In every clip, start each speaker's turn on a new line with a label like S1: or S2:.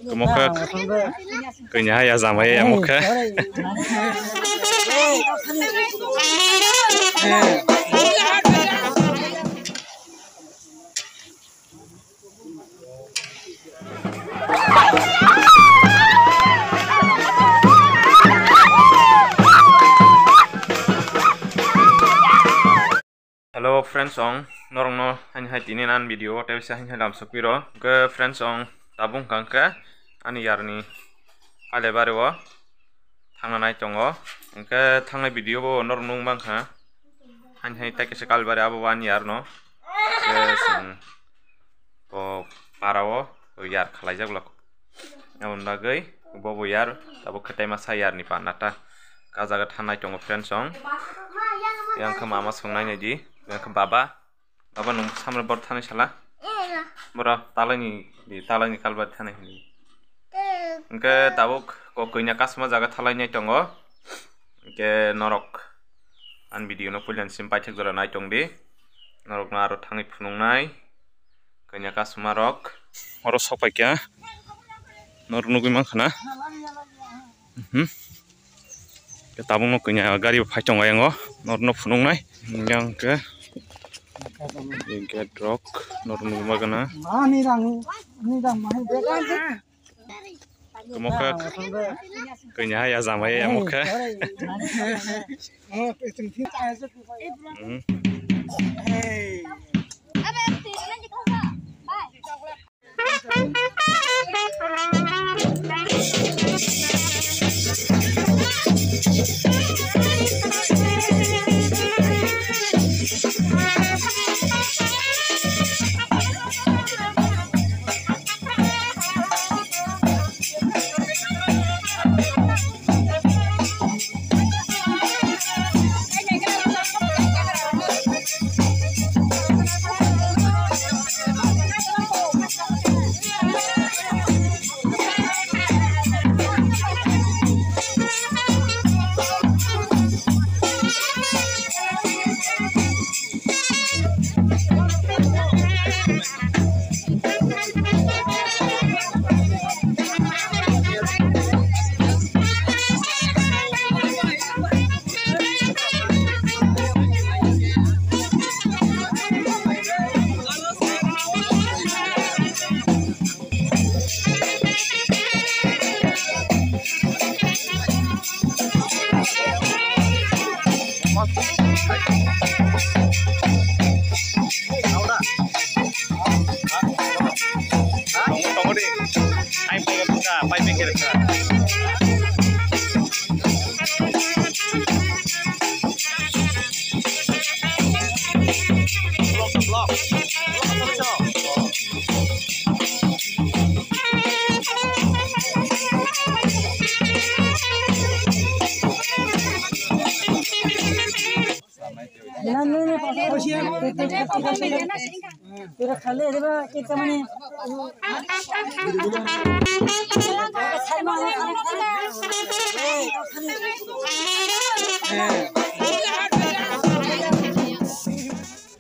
S1: Kemuka kenya ya zamai ya muka. Hello friends ong norong no hanya hai tini nan video tapi saya hanya dalam sepiro ke friends ong tabung kangke ani yarni ale barewo thangna nai tongo ke thangnai video bo norong nung bangkha hanya hai tak sekal bare abo wan yar no ke sing o parawo yar khalai jak lok amon bagai bobo yar tabo khatai ma sai yar ni panata kajaga thanai tongo friends ong yang ke mama songnai ni di yang ke baba nung samra bor thani sala bora talani di talani kalbar thani ni ke tabuk ko koinya kasma jaga thalai nai tongo ke norok an video no pulian simpai thek jora nai tong di norok na aro thangi phunung nai koinya kasma rok oro sopai kya nor nugui mankhana ke tabung no koinya gari phai tongo yango nor no phunung nai yang ke get rock nor nugui magana kemuka kenya ya zamai ya muka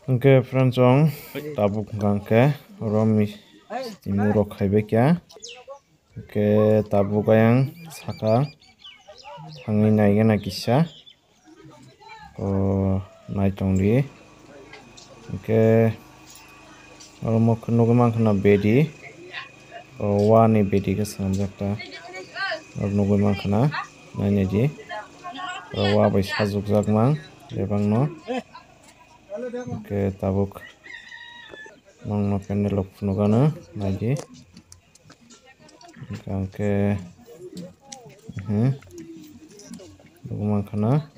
S1: Oke friends ong tabuk gangke romi timuro khaibe kya oke tabuk yang saka thangi naiga na kisa o naitong di oke oromo kuno mangkhana bedi o wani bedi ke sanjakta orno mangkhana naine di wa bai sajuk jakmang lebang no oke tabuk mangno pendel phnugana naji oke mangkhana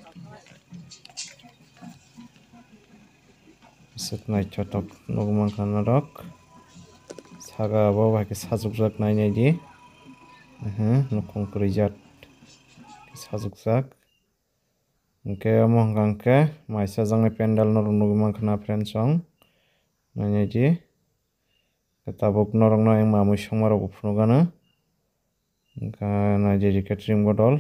S1: setnai chotok mangkhana rok saga bo ke sajuk jak naine di nokong krijat sajuk jak oke among gangke maisa jangni pendal norong nugui mangkhana friends ong naine di tabuk norong no yang mamui songmarok phnugana ka naji catering bottle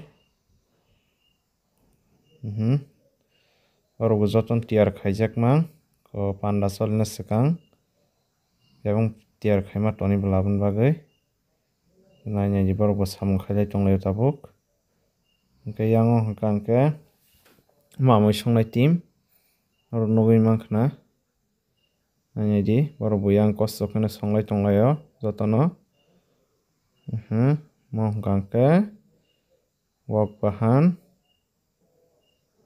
S1: oro joton tiar khaijak mang ko panda solna sekang ebong tiar khaima toni blabun bagai nanya di baru bos samung khalai tonglai tabuk ke yang hangkang ke mamui songnai tim aro nugui mankna nanya di baru buyang kosto kena songlai tonglayo jotono mo hangkang ke wak bahan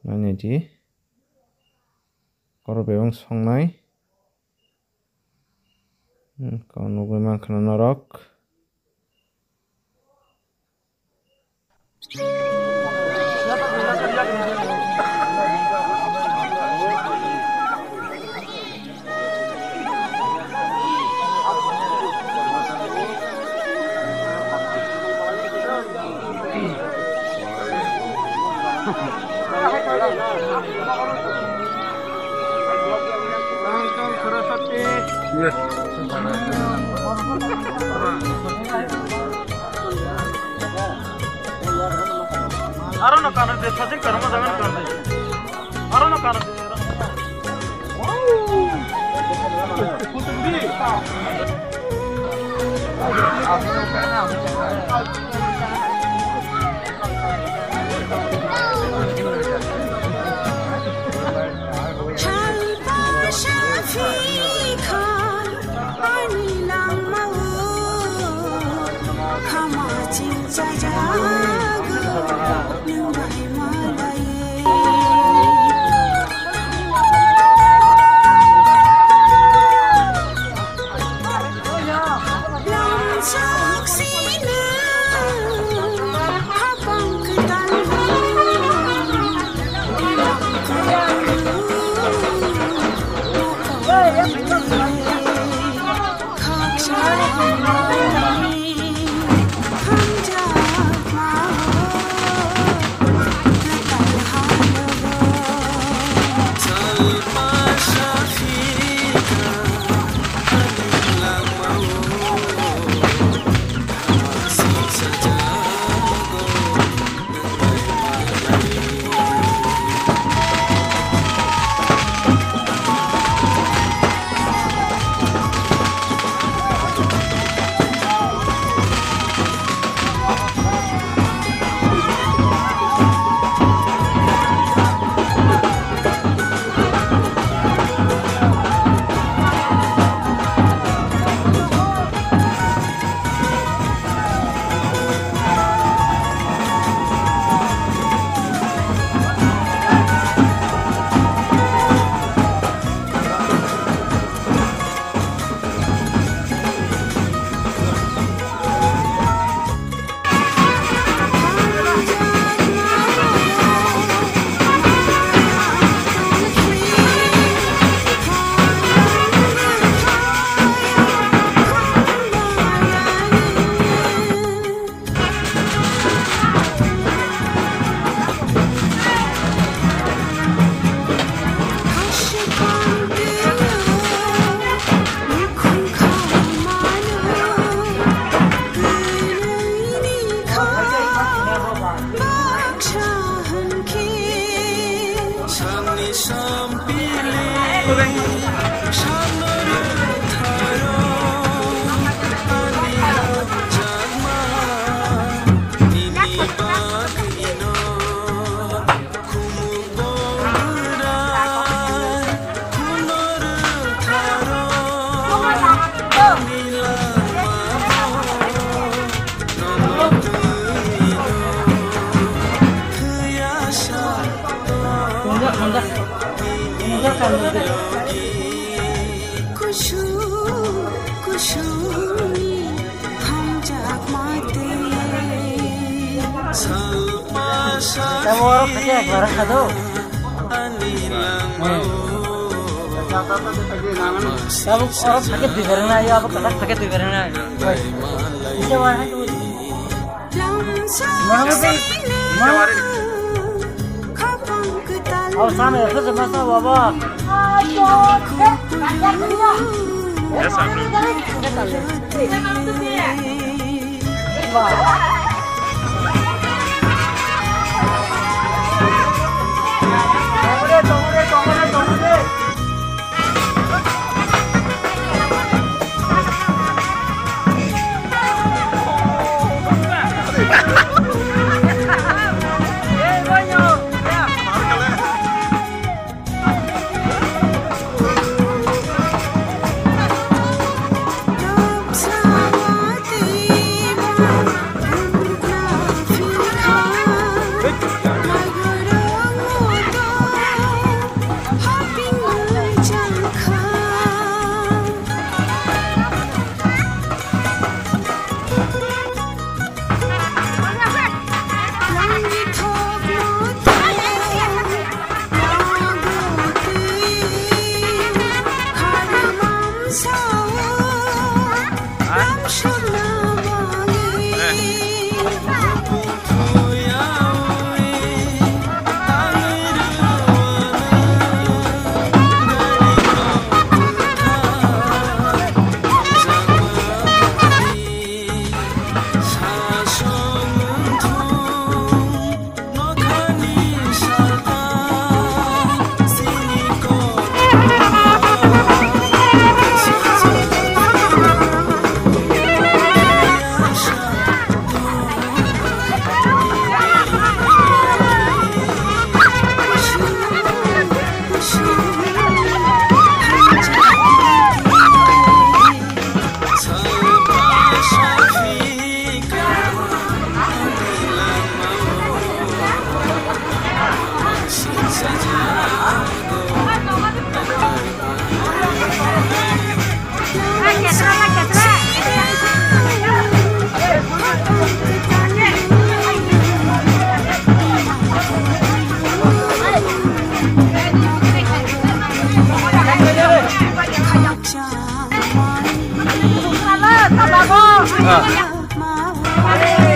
S1: nanya di koro bewang songnai kau nugui mankna norok
S2: Arano kanan de sajin karma jangan karna. Arano kanan de.
S3: Kamu orang kerja barang satu. Kamu orang sakit di karena ya apa kelas sakit di karena. Bisa warna tu. Mana sih? Mana? Oh sana ya tu semasa bapa.
S1: ya sambil
S3: Amin.